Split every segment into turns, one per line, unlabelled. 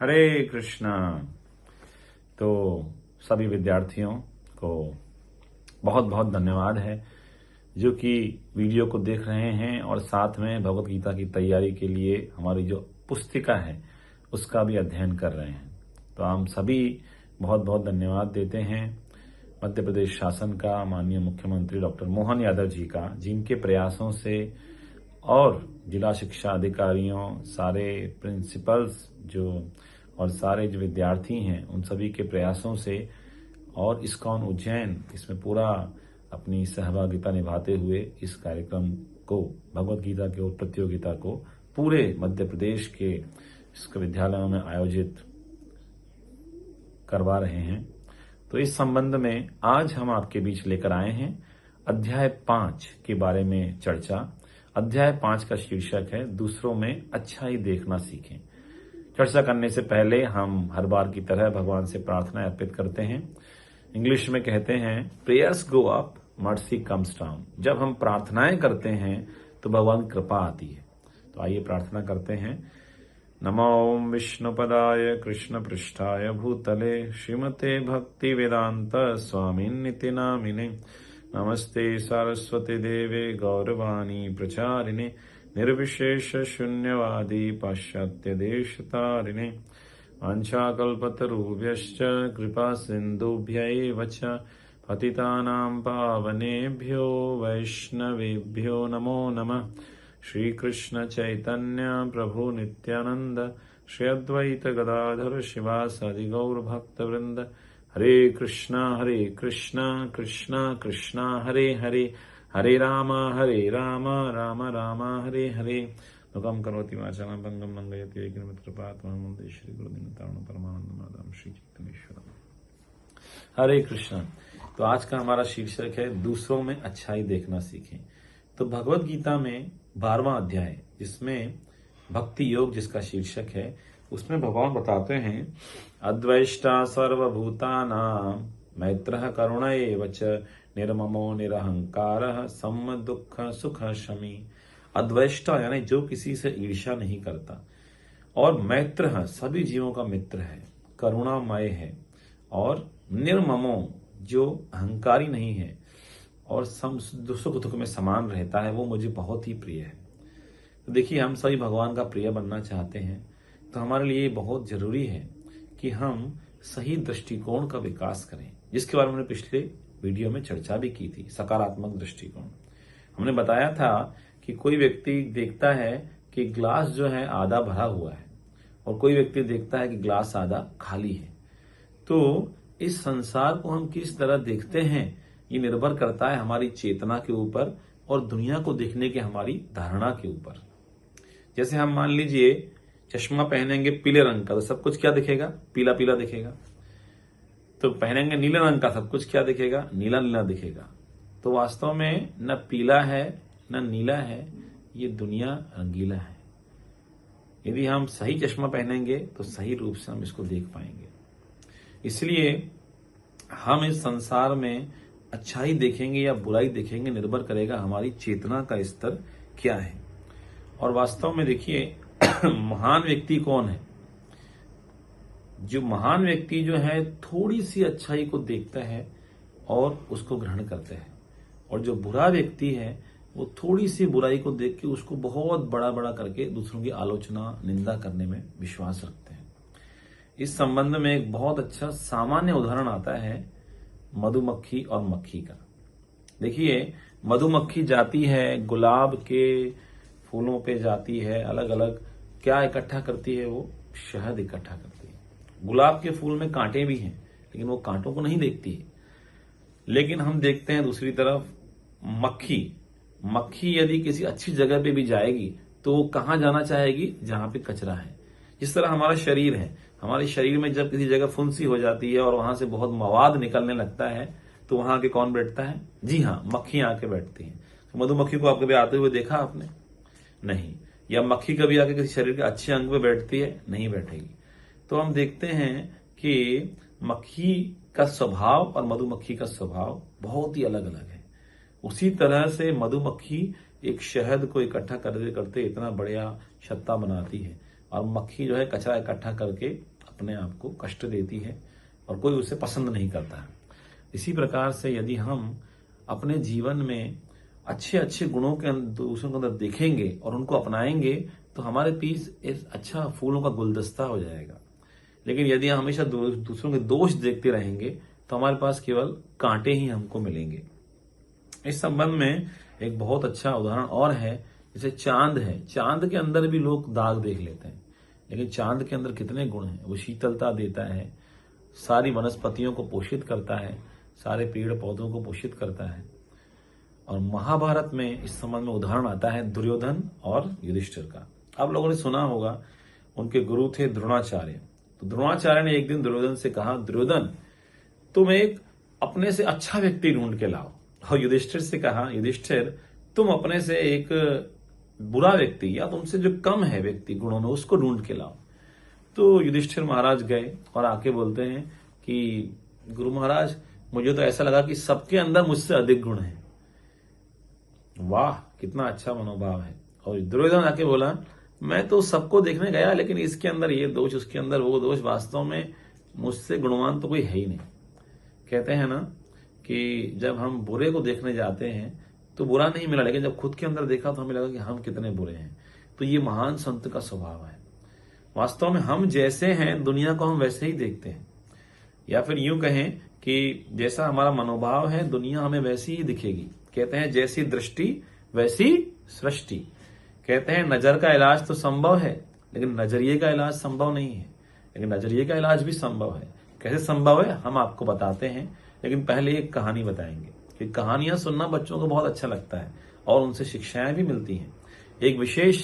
हरे कृष्णा। तो सभी विद्यार्थियों को बहुत बहुत धन्यवाद है जो कि वीडियो को देख रहे हैं और साथ में भगवत गीता की तैयारी के लिए हमारी जो पुस्तिका है उसका भी अध्ययन कर रहे हैं। तो हम सभी बहुत बहुत धन्यवाद देते हैं मध्य प्रदेश शासन का, माननीय मुख्यमंत्री डॉक्टर मोहन यादव जी का, जिनके प्रयासों से और जिला शिक्षा अधिकारियों, सारे प्रिंसिपल्स और सारे जो विद्यार्थी हैं उन सभी के प्रयासों से और इस्कॉन उज्जैन इसमें पूरा अपनी सहभागिता निभाते हुए इस कार्यक्रम को, भगवत गीता की प्रतियोगिता को पूरे मध्य प्रदेश के विद्यालयों में आयोजित करवा रहे हैं। तो इस संबंध में आज हम आपके बीच लेकर आए हैं अध्याय 5 के बारे में चर्चा। अध्याय 5 का शीर्षक है दूसरों में अच्छाई देखना सीखें। चर्चा करने से पहले हम हर बार की तरह भगवान से प्रार्थना अर्पित करते हैं। इंग्लिश में कहते हैं prayers go up, mercy comes down. जब हम प्रार्थनाएं करते हैं तो भगवान कृपा आती है। तो आइए प्रार्थना करते हैं। नमो विष्णुपदाय कृष्ण पृष्ठाय भूतले श्रीमते भक्ति वेदांत स्वामिन्निति नामिने नमस्ते सारस्वती देवे गौरवाणी प्रचारिणे निर्विशेष शून्यवादी पाश्चात्य देशतारिणे वाञ्छाकल्पतरुभ्यश्च कृपा सिन्धुभ्यैव च पतितानां पावनेभ्यो वैष्णवेभ्यो नमो नमः। श्री कृष्ण चैतन्य प्रभु नित्यानंद श्री अद्वैत गदाधर शिवासादि गौर भक्त वृंद। हरे कृष्णा कृष्णा कृष्णा हरे हरे, हरे राम राम राम हरे हरे। मुखम करोति वाचालं भंगं लंघयति कृपात्मनं वन्दे श्री गुरुदीनतां परमानन्दमाधवं श्री चैतन्येश्वरम्। हरे कृष्णा। तो आज का हमारा शीर्षक है दूसरों में अच्छाई देखना सीखें। तो भगवत गीता में 12वां अध्याय, जिसमें भक्ति योग जिसका शीर्षक है, उसमें भगवान बताते हैं अद्वैष्टा सर्वभूतानां मैत्रः करुण एव च निर्ममो निरहंकारः सम दुख सुख शमी। अद्वैष्टा यानी जो किसी से ईर्ष्या नहीं करता, और मैत्रः सभी जीवों का मित्र है, करुणामय है, और निर्ममो जो अहंकारी नहीं है और सुख दुख में समान रहता है, वो मुझे बहुत ही प्रिय है। तो देखिए, हम सभी भगवान का प्रिय बनना चाहते हैं तो हमारे लिए बहुत जरूरी है कि हम सही दृष्टिकोण का विकास करें, जिसके बारे में हमने पिछले वीडियो में चर्चा भी की थी। सकारात्मक दृष्टिकोण हमने बताया था कि कोई व्यक्ति देखता है कि ग्लास जो है आधा भरा हुआ है और कोई व्यक्ति देखता है कि ग्लास आधा खाली है। तो इस संसार को हम किस तरह देखते हैं ये निर्भर करता है हमारी चेतना के ऊपर और दुनिया को देखने के हमारी धारणा के ऊपर। जैसे हम मान लीजिए चश्मा पहनेंगे पीले रंग का तो सब कुछ क्या दिखेगा? पीला पीला दिखेगा। तो पहनेंगे नीले रंग का, सब कुछ क्या दिखेगा? नीला नीला दिखेगा। तो वास्तव में न पीला है न नीला है, ये दुनिया रंगीला है। यदि हम सही चश्मा पहनेंगे तो सही रूप से हम इसको देख पाएंगे। इसलिए हम इस संसार में अच्छाई देखेंगे या बुराई देखेंगे निर्भर करेगा हमारी चेतना का स्तर क्या है। और वास्तव में देखिए महान व्यक्ति कौन है? जो महान व्यक्ति जो है थोड़ी सी अच्छाई को देखता है और उसको ग्रहण करता है, और जो बुरा व्यक्ति है वो थोड़ी सी बुराई को देख के उसको बहुत बड़ा बड़ा करके दूसरों की आलोचना निंदा करने में विश्वास रखते हैं। इस संबंध में एक बहुत अच्छा सामान्य उदाहरण आता है मधुमक्खी और मक्खी का। देखिए, मधुमक्खी जाती है गुलाब के फूलों पे जाती है, अलग अलग क्या इकट्ठा करती है? वो शहद इकट्ठा करती है। गुलाब के फूल में कांटे भी हैं लेकिन वो कांटों को नहीं देखती है। लेकिन हम देखते हैं दूसरी तरफ मक्खी यदि किसी अच्छी जगह पे भी जाएगी तो वो कहां जाना चाहेगी? जहां पे कचरा है। जिस तरह हमारा शरीर है, हमारे शरीर में जब किसी जगह फुंसी हो जाती है और वहां से बहुत मवाद निकलने लगता है तो वहां आके कौन बैठता है? जी हाँ, मक्खियां आके बैठती हैं। तो मधुमक्खी को आप कभी आते हुए देखा आपने? नहीं। या मक्खी कभी आके किसी शरीर के अच्छे अंग पे बैठती है? नहीं बैठेगी। तो हम देखते हैं कि मक्खी का स्वभाव और मधुमक्खी का स्वभाव बहुत ही अलग अलग है। उसी तरह से मधुमक्खी एक शहद को इकट्ठा करते करते इतना बढ़िया छत्ता बनाती है, और मक्खी जो है कचरा इकट्ठा करके अपने आप को कष्ट देती है और कोई उसे पसंद नहीं करता है। इसी प्रकार से यदि हम अपने जीवन में अच्छे अच्छे गुणों के दूसरों के अंदर देखेंगे और उनको अपनाएंगे तो हमारे पीछे एक अच्छा फूलों का गुलदस्ता हो जाएगा। लेकिन यदि हम हमेशा दूसरों के दोष देखते रहेंगे तो हमारे पास केवल कांटे ही हमको मिलेंगे। इस संबंध में एक बहुत अच्छा उदाहरण और है, जैसे चांद है। चांद के अंदर भी लोग दाग देख लेते हैं, लेकिन चांद के अंदर कितने गुण हैं। वो शीतलता देता है, सारी वनस्पतियों को पोषित करता है, सारे पेड़ पौधों को पोषित करता है। और महाभारत में इस संबंध में उदाहरण आता है दुर्योधन और युधिष्ठिर का। आप लोगों ने सुना होगा, उनके गुरु थे द्रोणाचार्य। तो द्रोणाचार्य ने एक दिन दुर्योधन से कहा, दुर्योधन तुम एक अपने से अच्छा व्यक्ति ढूंढ के लाओ। और युधिष्ठिर से कहा, युधिष्ठिर तुम अपने से एक बुरा व्यक्ति या तुमसे जो कम है व्यक्ति गुणों में उसको ढूंढ के लाओ। तो युधिष्ठिर महाराज गए और आके बोलते हैं कि गुरु महाराज मुझे तो ऐसा लगा कि सबके अंदर मुझसे अधिक गुण है। वाह, कितना अच्छा मनोभाव है। और दुर्योधन आके बोला, मैं तो सबको देखने गया लेकिन इसके अंदर ये दोष, उसके अंदर वो दोष, वास्तव में मुझसे गुणवान तो कोई है ही नहीं। कहते हैं ना कि जब हम बुरे को देखने जाते हैं तो बुरा नहीं मिला, लेकिन जब खुद के अंदर देखा तो हमें लगा कि हम कितने बुरे हैं। तो ये महान संत का स्वभाव है। वास्तव में हम जैसे हैं दुनिया को हम वैसे ही देखते हैं, या फिर यूं कहें कि जैसा हमारा मनोभाव है दुनिया हमें वैसी ही दिखेगी। कहते हैं जैसी दृष्टि वैसी सृष्टि। कहते हैं नजर का इलाज तो संभव है लेकिन नजरिए का इलाज संभव नहीं है, लेकिन नजरिए का इलाज भी संभव है। कैसे संभव है हम आपको बताते हैं, लेकिन पहले एक कहानी बताएंगे कि कहानियां सुनना बच्चों को बहुत अच्छा लगता है और उनसे शिक्षाएं भी मिलती हैं। एक विशेष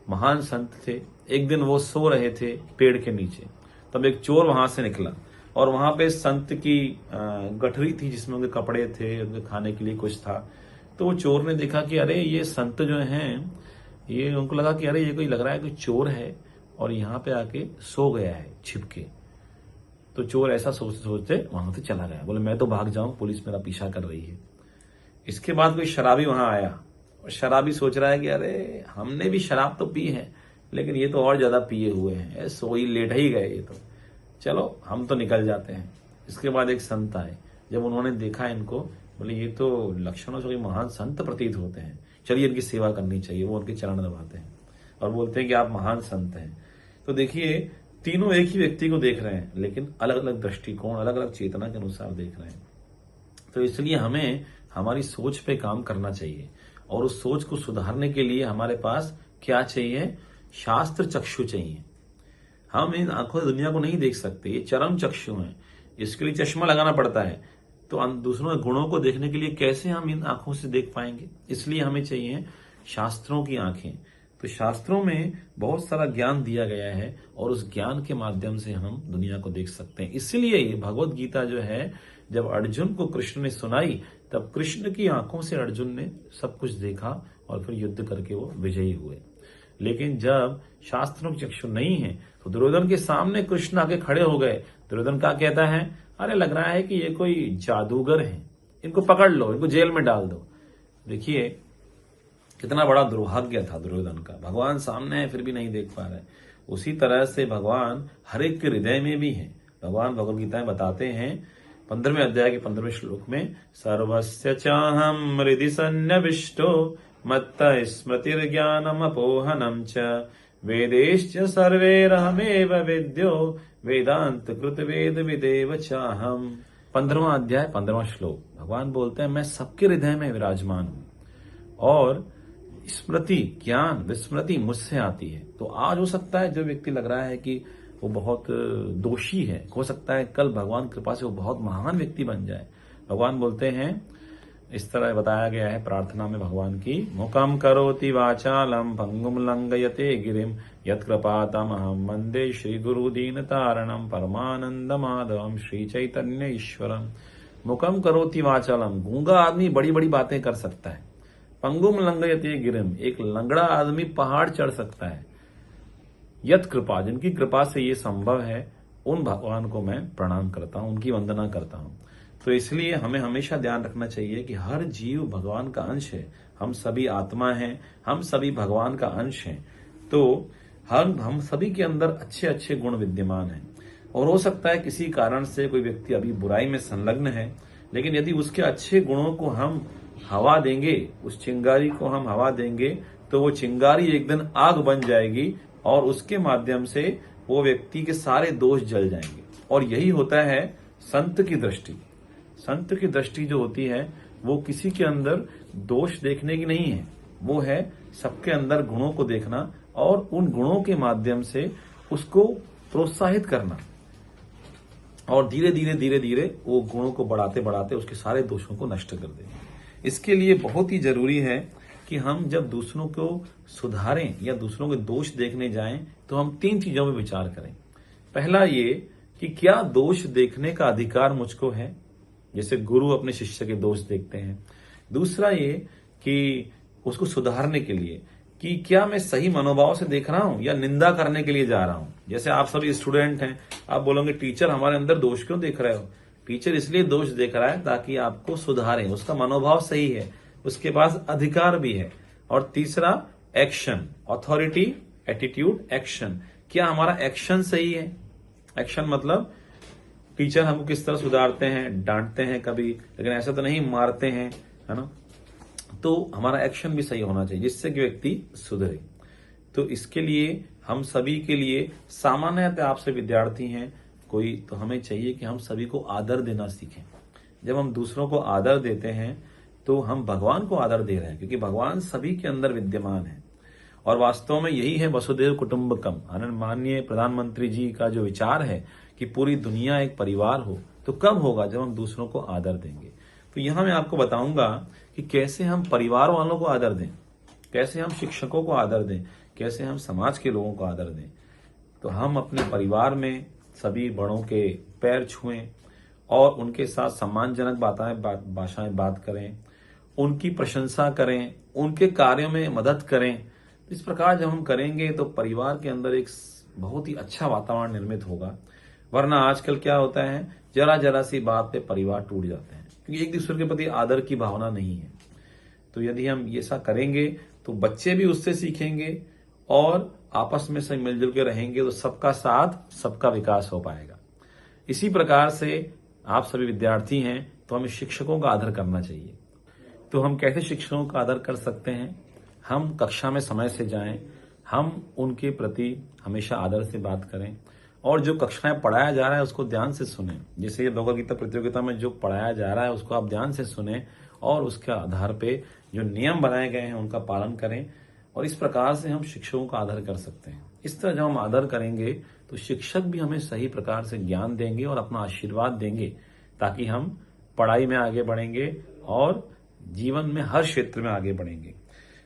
महान संत थे। एक दिन वो सो रहे थे पेड़ के नीचे, तब एक चोर वहां से निकला और वहां पे संत की गठरी थी जिसमें उनके कपड़े थे, उनके खाने के लिए कुछ था। तो वो चोर ने देखा कि अरे ये संत जो हैं, ये उनको लगा कि अरे ये कोई लग रहा है कोई चोर है और यहाँ पे आके सो गया है छिपके। तो चोर ऐसा सोचते सोचते वहां से चला गया। बोले मैं तो भाग जाऊं, पुलिस मेरा पीछा कर रही है। इसके बाद कोई शराबी वहां आया और शराबी सोच रहा है कि अरे हमने भी शराब तो पी है लेकिन ये तो और ज्यादा पिए हुए हैं, सो ही लेट ही गए ये तो, चलो हम तो निकल जाते हैं। इसके बाद एक संत आए। जब उन्होंने देखा इनको, बोले ये तो लक्षणों से महान संत प्रतीत होते हैं, चलिए इनकी सेवा करनी चाहिए। वो उनके चरण दबाते हैं और बोलते हैं कि आप महान संत हैं। तो देखिए तीनों एक ही व्यक्ति को देख रहे हैं लेकिन अलग अलग दृष्टिकोण, अलग अलग चेतना के अनुसार देख रहे हैं। तो इसलिए हमें हमारी सोच पे काम करना चाहिए और उस सोच को सुधारने के लिए हमारे पास क्या चाहिए? शास्त्र चक्षु चाहिए। हम इन आंखों से दुनिया को नहीं देख सकते, ये चरम चक्षु हैं, इसके लिए चश्मा लगाना पड़ता है। तो दूसरों के गुणों को देखने के लिए कैसे हम इन आंखों से देख पाएंगे? इसलिए हमें चाहिए शास्त्रों की आंखें। तो शास्त्रों में बहुत सारा ज्ञान दिया गया है और उस ज्ञान के माध्यम से हम दुनिया को देख सकते हैं। इसलिए ये भगवत गीता जो है, जब अर्जुन को कृष्ण ने सुनाई तब कृष्ण की आंखों से अर्जुन ने सब कुछ देखा और फिर युद्ध करके वो विजयी हुए। लेकिन जब शास्त्रों की चक्षु नहीं है तो दुर्योधन के सामने कृष्ण आके खड़े हो गए। दुर्योधन क्या कहता है? अरे लग रहा है कि ये कोई जादूगर है, इनको पकड़ लो, इनको जेल में डाल दो। देखिए कितना बड़ा दुर्भाग्य था दुर्योधन का। भगवान सामने है फिर भी नहीं देख पा रहे। उसी तरह से भगवान हर एक के हृदय में भी है। भगवान भगवद गीता में बताते हैं 15वें अध्याय के 15वें श्लोक में, सर्वस्य चाहम हृदि सन्निविष्टो मत्तः स्मृतिर्ज्ञानम अपोहनम च वेदेश्च सर्वैरहमेव विद्यो वेदांत कृत वेद विदेव चाहम। 15वां अध्याय 15वां श्लोक। भगवान बोलते हैं मैं सबके हृदय में विराजमान हूं और स्मृति, ज्ञान, विस्मृति मुझसे आती है। तो आज हो सकता है जो व्यक्ति लग रहा है कि वो बहुत दोषी है, हो सकता है कल भगवान कृपा से वो बहुत महान व्यक्ति बन जाए। भगवान बोलते हैं, इस तरह बताया गया है प्रार्थना में भगवान की, मुखम करोति वाचालम भंगुम लंघयते गिरिम यत्कृपातमहं वंदे श्री गुरु दीन तारणम परमानंद माधवम श्री चैतन्य ईश्वरम। मुखम करोति वाचालम, गूंगा आदमी बड़ी बड़ी बातें कर सकता है। पंगुम लंघयते गिरिम, एक लंगड़ा आदमी पहाड़ चढ़ सकता है। यत कृपा, जिनकी कृपा से ये संभव है, उन भगवान को मैं प्रणाम करता हूं, उनकी वंदना करता हूं। तो इसलिए हमें हमेशा ध्यान रखना चाहिए कि हर जीव भगवान का अंश है। हम सभी आत्मा हैं, हम सभी भगवान का अंश हैं। तो हम सभी के अंदर अच्छे अच्छे गुण विद्यमान हैं। और हो सकता है किसी कारण से कोई व्यक्ति अभी बुराई में संलग्न है, लेकिन यदि उसके अच्छे गुणों को हम हवा देंगे, उस चिंगारी को हम हवा देंगे, तो वो चिंगारी एक दिन आग बन जाएगी और उसके माध्यम से वो व्यक्ति के सारे दोष जल जाएंगे। और यही होता है संत की दृष्टि। संत की दृष्टि जो होती है वो किसी के अंदर दोष देखने की नहीं है, वो है सबके अंदर गुणों को देखना और उन गुणों के माध्यम से उसको प्रोत्साहित करना और धीरे धीरे वो गुणों को बढ़ाते बढ़ाते उसके सारे दोषों को नष्ट कर देंगे। इसके लिए बहुत ही जरूरी है कि हम जब दूसरों को सुधारें या दूसरों के दोष देखने जाएं तो हम 3 चीजों में विचार करें। पहला ये कि क्या दोष देखने का अधिकार मुझको है, जैसे गुरु अपने शिष्य के दोष देखते हैं। दूसरा ये कि उसको सुधारने के लिए कि क्या मैं सही मनोभाव से देख रहा हूं या निंदा करने के लिए जा रहा हूं। जैसे आप सभी स्टूडेंट हैं, आप बोलोगे टीचर हमारे अंदर दोष क्यों देख रहे हो। टीचर इसलिए दोष देख रहा है ताकि आपको सुधारें, उसका मनोभाव सही है, उसके पास अधिकार भी है। और तीसरा एक्शन, अथॉरिटी, एटीट्यूड, एक्शन, क्या हमारा एक्शन सही है। एक्शन मतलब टीचर हमको किस तरह सुधारते हैं, डांटते हैं कभी, लेकिन ऐसा तो नहीं मारते हैं, है ना। तो हमारा एक्शन भी सही होना चाहिए जिससे कि व्यक्ति सुधरे। तो इसके लिए हम सभी के लिए सामान्यतः आपसे विद्यार्थी हैं कोई, तो हमें चाहिए कि हम सभी को आदर देना सीखें। जब हम दूसरों को आदर देते हैं तो हम भगवान को आदर दे रहे हैं, क्योंकि भगवान सभी के अंदर विद्यमान है। और वास्तव में यही है वसुधैव कुटुंबकम। माननीय प्रधानमंत्री जी का जो विचार है कि पूरी दुनिया एक परिवार हो, तो कब होगा, जब हम दूसरों को आदर देंगे। तो यहां मैं आपको बताऊंगा कि कैसे हम परिवार वालों को आदर दें, कैसे हम शिक्षकों को आदर दें, कैसे हम समाज के लोगों को आदर दें। तो हम अपने परिवार में सभी बड़ों के पैर छुएं और उनके साथ सम्मानजनक भाषाएं बात करें, उनकी प्रशंसा करें, उनके कार्यों में मदद करें। इस प्रकार जब हम करेंगे तो परिवार के अंदर एक बहुत ही अच्छा वातावरण निर्मित होगा। वरना आजकल क्या होता है, जरा जरा सी बात पे परिवार टूट जाते हैं, क्योंकि एक दूसरे के प्रति आदर की भावना नहीं है। तो यदि हम ये ऐसा करेंगे तो बच्चे भी उससे सीखेंगे और आपस में सब मिलजुल के रहेंगे, तो सबका साथ सबका विकास हो पाएगा। इसी प्रकार से आप सभी विद्यार्थी हैं तो हमें शिक्षकों का आदर करना चाहिए। तो हम कैसे शिक्षकों का आदर कर सकते हैं। हम कक्षा में समय से जाएं, हम उनके प्रति हमेशा आदर से बात करें और जो कक्षाएं पढ़ाया जा रहा है उसको ध्यान से सुनें। जैसे ये भगवद गीता प्रतियोगिता में जो पढ़ाया जा रहा है उसको आप ध्यान से सुनें और उसके आधार पे जो नियम बनाए गए हैं उनका पालन करें। और इस प्रकार से हम शिक्षकों का आदर कर सकते हैं। इस तरह जब हम आदर करेंगे तो शिक्षक भी हमें सही प्रकार से ज्ञान देंगे और अपना आशीर्वाद देंगे, ताकि हम पढ़ाई में आगे बढ़ेंगे और जीवन में हर क्षेत्र में आगे बढ़ेंगे।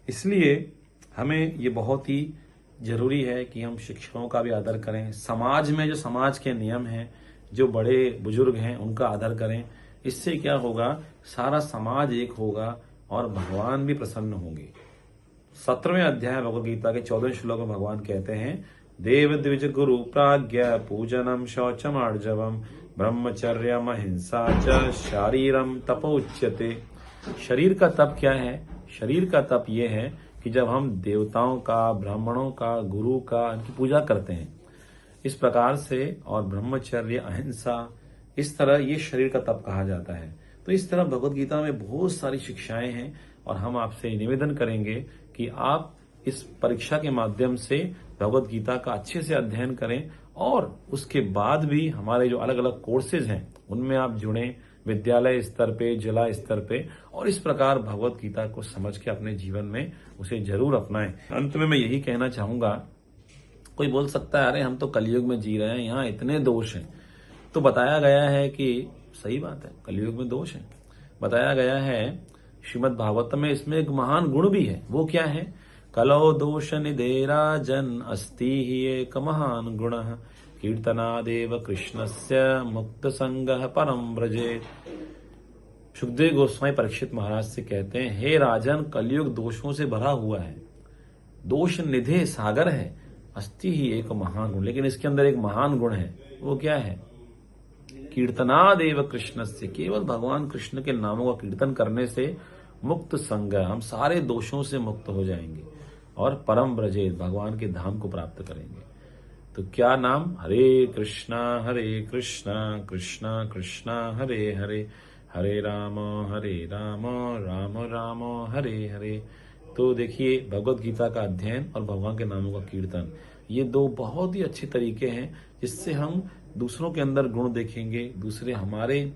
इसलिए हमें ये बहुत ही जरूरी है कि हम शिक्षकों का भी आदर करें। समाज में जो समाज के नियम हैं, जो बड़े बुजुर्ग हैं, उनका आदर करें। इससे क्या होगा, सारा समाज एक होगा और भगवान भी प्रसन्न होंगे। 17वें अध्याय भगवद गीता के 14वें श्लोक में भगवान कहते हैं, देव द्विज गुरु प्राज्ञ पूजनम शौचमार्जवम ब्रह्मचर्यम अहिंसा च शारीरम तपोच्यते। शरीर का तप क्या है। शरीर का तप ये है कि जब हम देवताओं का, ब्राह्मणों का, गुरु का, इनकी पूजा करते हैं इस प्रकार से, और ब्रह्मचर्य, अहिंसा, इस तरह ये शरीर का तप कहा जाता है। तो इस तरह भगवद गीता में बहुत सारी शिक्षाएं हैं और हम आपसे निवेदन करेंगे कि आप इस परीक्षा के माध्यम से भगवद गीता का अच्छे से अध्ययन करें और उसके बाद भी हमारे जो अलग अलग कोर्सेज हैं उनमें आप जुड़ें, विद्यालय स्तर पे, जिला स्तर पे, और इस प्रकार भगवद गीता को समझ के अपने जीवन में उसे जरूर अपनाएं। अंत में मैं यही कहना चाहूंगा, कोई बोल सकता है अरे हम तो कलयुग में जी रहे हैं, यहाँ इतने दोष हैं। तो बताया गया है कि सही बात है, कलयुग में दोष है। बताया गया है श्रीमद् भागवत में, इसमें एक महान गुण भी है। वो क्या है, कलो दोष निधे राजन अस्ति ही एक महान गुण कीर्तनादेव कृष्णस्य मुक्त संगः परम व्रजेत। सुखदेव गोस्वामी परीक्षित महाराज से कहते हैं, हे राजन, कलयुग दोषों से भरा हुआ है, दोष निधे सागर है, अस्ति ही एक महान गुण, लेकिन इसके अंदर एक महान गुण है। वो क्या है, कीर्तनादेव कृष्णस्य, केवल भगवान कृष्ण के नामों का कीर्तन करने से मुक्त संग, हम सारे दोषों से मुक्त हो जाएंगे और परम व्रजेत, भगवान के धाम को प्राप्त करेंगे। तो क्या नाम? हरे कृष्णा कृष्णा कृष्णा हरे हरे, हरे राम राम राम हरे हरे। तो देखिए, भगवत गीता का अध्ययन और भगवान के नामों का कीर्तन, ये दो बहुत ही अच्छे तरीके हैं जिससे हम दूसरों के अंदर गुण देखेंगे, दूसरे हमारे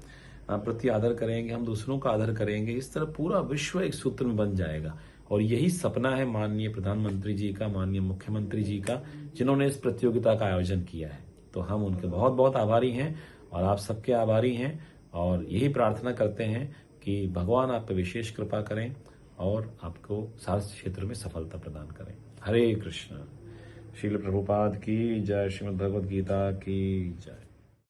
प्रति आदर करेंगे, हम दूसरों का आदर करेंगे। इस तरह पूरा विश्व एक सूत्र में बन जाएगा। और यही सपना है माननीय प्रधानमंत्री जी का, माननीय मुख्यमंत्री जी का, जिन्होंने इस प्रतियोगिता का आयोजन किया है। तो हम उनके बहुत बहुत आभारी हैं और आप सबके आभारी हैं। और यही प्रार्थना करते हैं कि भगवान आप पर विशेष कृपा करें और आपको सारे क्षेत्र में सफलता प्रदान करें। हरे कृष्ण। श्रील प्रभुपाद की जय। श्रीमद् भगवद गीता की जय।